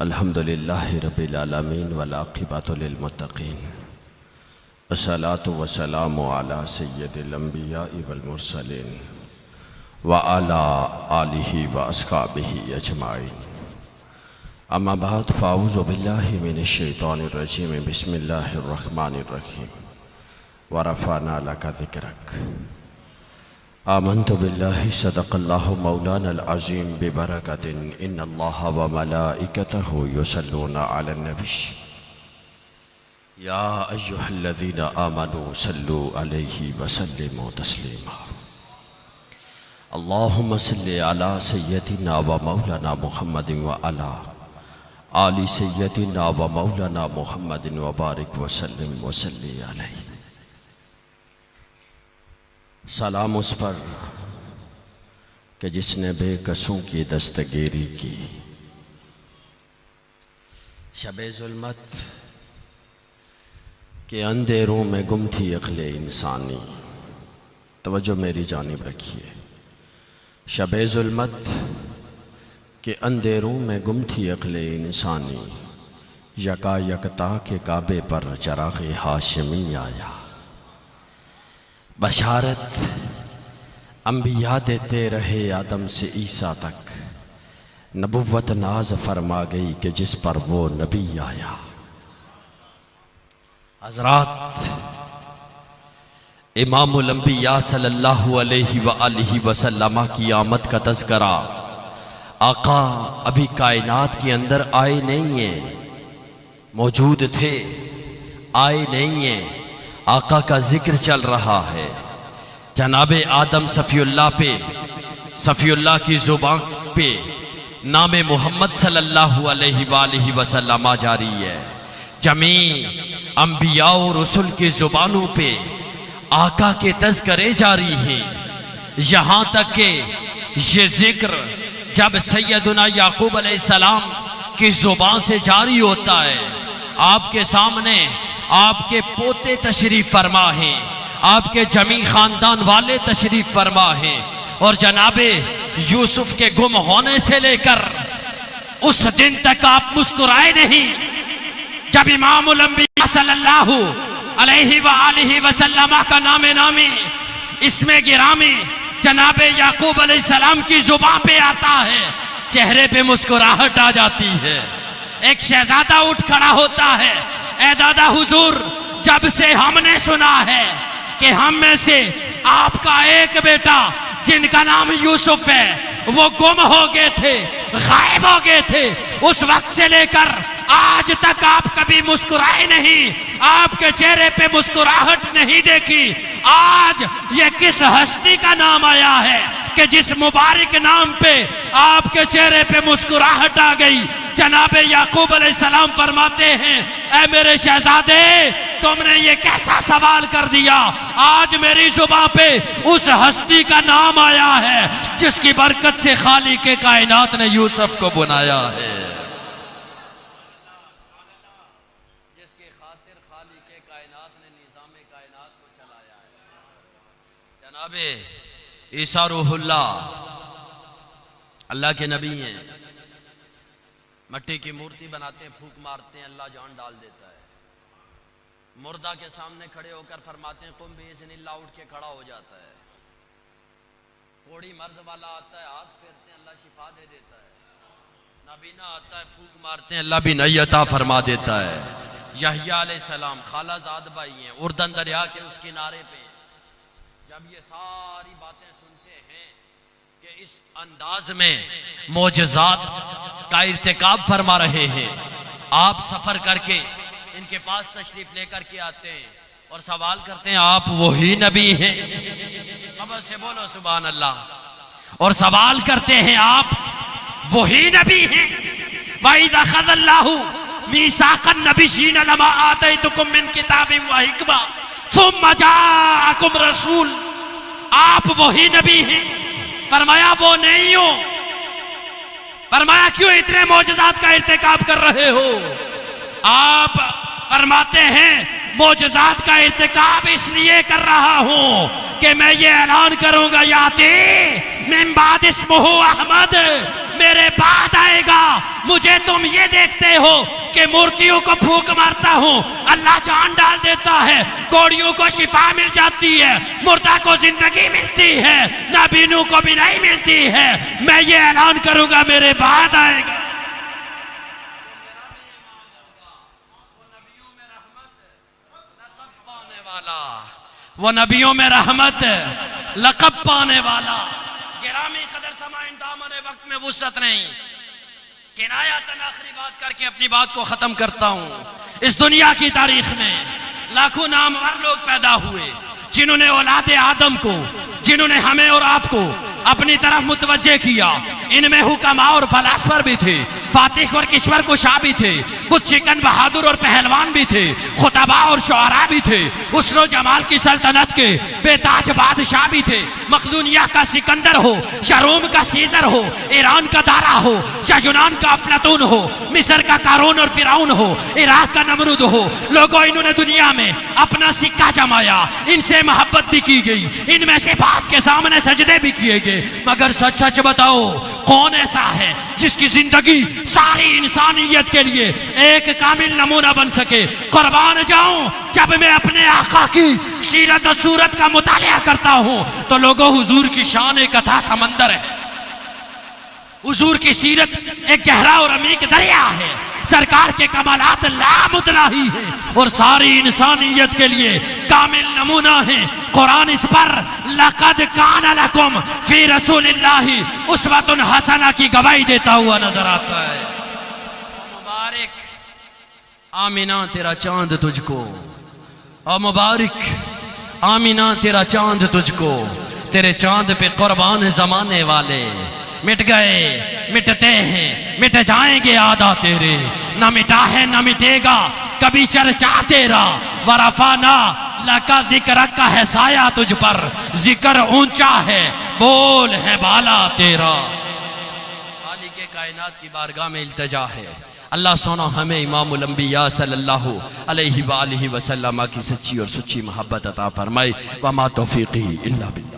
अल्हम्दुलिल्लाहि रब्बिल आलमीन वल आक़िबतु लिल मुत्तक़ीन अस्सलातु वस्सलामु अला सय्यिदिल अंबियाइ वल मुरसलीन व अला आलिहि व अस्हाबिहि अजमाइन। अम्मा बाद फ़अऊज़ु बिल्लाहि मिनश शैतानिर रजीम बिस्मिल्लाहिर रहमानिर रहीम व रफ़अना लका ज़िक्रक। आमन्तु बिल्लाहि सदक़ल्लाहु मौलानल अज़ीम बिबरकतिन इन्नल्लाहा व मलाइकतहु युसल्लूना अलन नबी या अय्युहल्लज़ीना आमनू सल्लू अलैहि व सल्लिमू तस्लीमा। अल्लाहुम्मा सल्लि अला सय्यदिना व मौलाना मुहम्मदिन व अला आलि सय्यदिना व मौलाना मुहम्मदिन व बारिक व सल्लिम व सल्ली अलैहि। सलाम उस पर कि जिसने बेकसों की दस्तगीरी की, शबे ज़ुल्मत के अंधेरों में गुम थी अक़्ले इंसानी। तवज्जो मेरी जानिब रखिए। शबे ज़ुल्मत के अंधेरों में गुम थी अक़्ले इंसानी, यका यकता के काबे पर चराग़े हाशिमी आया। बशारत अंबिया देते रहे आदम से ईसा तक, नबुव्वत नाज फरमा गई कि जिस पर वो नबी आया। हज़रात इमामुल अंबिया सल्लल्लाहु अलैहि व आलिहि वसल्लम की आमद का तज़किरा आका अभी कायनात के अंदर आए नहीं हैं, मौजूद थे, आए नहीं हैं। आका का जिक्र चल रहा है। जनाबे आदम सफ़ीउल्लाह पे, सफ़ीउल्लाह की ज़ुबान पे नाम मोहम्मद सल्लल्लाहु अलैहि वसल्लम जारी है। जमी अंबिया और रसूल की ज़ुबानों पे आका के तज़किरे जारी हैं। यहाँ तक कि ये जिक्र जब सैयदना याकूब अलैहिस्सलाम की ज़ुबान से जारी होता है, आपके सामने आपके पोते तशरीफ फरमा हैं, आपके जमी खानदान वाले तशरीफ फरमा हैं, और जनाबे यूसुफ के गुम होने से लेकर उस दिन तक आप मुस्कुराए नहीं जब इमामुल अंबिया सल्लल्लाहु अलैहि व आलिहि वसल्लम का नामे नामी इसमें गिरामी जनाबे याकूब अलैहिस्सलाम की जुबान पे आता है। चेहरे पे मुस्कुराहट आ जाती है। एक शहजादा उठ खड़ा होता है, ए दादा हुजूर, जब से हमने सुना है कि हम में से आपका एक बेटा जिनका नाम यूसुफ है वो गुम हो गए थे, गायब हो गए थे, उस वक्त से लेकर आज तक आप कभी मुस्कुराए नहीं, आपके चेहरे पे मुस्कुराहट नहीं देखी। आज ये किस हस्ती का नाम आया है कि जिस मुबारक नाम पे आपके चेहरे पे मुस्कुराहट आ गई। जनाबे याकूब अलैहिस्सलाम फरमाते हैं, ऐ मेरे शहजादे, तुमने ये कैसा सवाल कर दिया। आज मेरी जुबान पे उस हस्ती का नाम आया है जिसकी बरकत से खालिक के कायनात ने यूसुफ को बुलाया है, जिसके खातिर खालिक के कायनात ने निज़ामे कायनात को चलाया है। जनाबे ईसा रूहुल्लाह अल्लाह के नबी हैं। मट्टी की मूर्ति बनाते हैं, फूंक मारते हैं, अल्लाह जान डाल देता है। मुर्दा के सामने खड़े होकर फरमाते हैं कुम बिइज़्निल्लाह, उठ के खड़ा हो जाता है। कोड़ी मर्ज वाला आता है, हाथ फेरते हैं, अल्लाह शिफा दे देता है। नाबीना आता है, फूंक मारते हैं, अल्लाह भी नई अता फरमा देता है। यहया अलैहिस्सलाम खालाजाद भाई हैं, उर्दन दरिया के उस किनारे पे जब ये सारी बातें सुनते हैं कि इस अंदाज में मोजज़ात का इर्तिकाब फरमा रहे हैं, आप सफर करके इनके पास तशरीफ लेकर के आते हैं और सवाल करते हैं आप वही नबी हैं? अब से बोलो सुभान अल्लाह। और सवाल करते हैं आप वही नबी हैं? वइज़ अख़ज़ल्लाहु मीसाक़न नबिय्यीन लमा आतैतुकुम मिन किताबिन व हिकमा सुम्मा जाअकुम रसूल, आप वही नबी हैं? फरमाया वो नहीं हो। फरमाया क्यों इतने मौजज़ात का इर्तिकाब कर रहे हो? आप फरमाते हैं मौजज़ात का इर्तिकाब इसलिए कर रहा हूं कि मैं ये ऐलान करूंगा, याती मिन बाद इस्मुहु अहमद, मेरे बाद आएगा। मुझे तुम ये देखते हो कि मूर्तियों को फूंक मारता हूं, अल्लाह जान डाल देता है, कोड़ियों को शिफा मिल जाती है, मुर्दा को जिंदगी मिलती है, नाबीनों को भी नहीं मिलती है। मैं ये ऐलान करूंगा मेरे बाद आएगा। वो नबियों में रहमत लक़ब पाने वाला। गिरामी कदर समाइन दामन वक्त में वुसअत नहीं। किनायतन आखिरी बात करके अपनी बात को खत्म करता हूं। इस दुनिया की तारीख में लाखों नामवर लोग पैदा हुए जिन्होंने औलादे आदम को, जिन्होंने हमें और आपको अपनी तरफ मुतवज्जे किया। इनमें हुक्मा और फलासफर भी थे, फातिह और किश्वर कुशा भी थे, बुत शिकन बहादुर और पहलवान भी थे, खुतबा और शुआरा भी थे, हुस्न जमाल की सल्तनत के बेताज बादशाह भी थे। मखदूनिया का सिकंदर हो, शरोम का सीजर हो, ईरान का दारा हो, शाहजुनान का अफलातून हो, मिस्र का कारून और फिरौन हो, इराक का नमरूद हो। लोगों इन्होंने दुनिया में अपना सिक्का जमाया, इनसे मोहब्बत भी की गई, इनमें से पास के सामने सजदे भी किए गए। मगर सच सच बताओ, कौन ऐसा है जिसकी जिंदगी सारी इंसानियत के लिए एक कामिल नमूना बन सके? कुर्बान जाऊं, जब मैं अपने आका की सीरत और सूरत का मुतालिया करता हूं तो लोगों, हुजूर की शान एक कथा समंदर है, हुजूर की सीरत एक गहरा और अमीक दरिया है, सरकार के कमालात लामुतनाही है और सारी इंसानियत के लिए कामिल नमूना है। कुरान इस पर लक़द कान लकुम फी रसूलिल्लाहि उस्वतुन हसना की गवाही देता हुआ नजर आता है। मुबारक आमीना तेरा चांद तुझको, और मुबारक आमीना तेरा चांद तुझको, तेरे चांद पे कुर्बान जमाने वाले मिट गए, मिटते हैं, मिट जाएंगे आदा तेरे, न मिटा है न मिटेगा कभी चर्चा तेरा। वरफाना लका जिक्र का है साया तुझ पर, जिक्र ऊंचा है, बोल है बाला तेरा। खालिक कायनात की बारगाह में इल्तिजा है, अल्लाह सोना हमें इमामुल अंबिया सल्लल्लाहु अलैहि वसल्लम की सच्ची और सुच्ची मोहब्बत अता फरमाए। वमा तौफीकी इल्ला बिल्लाह।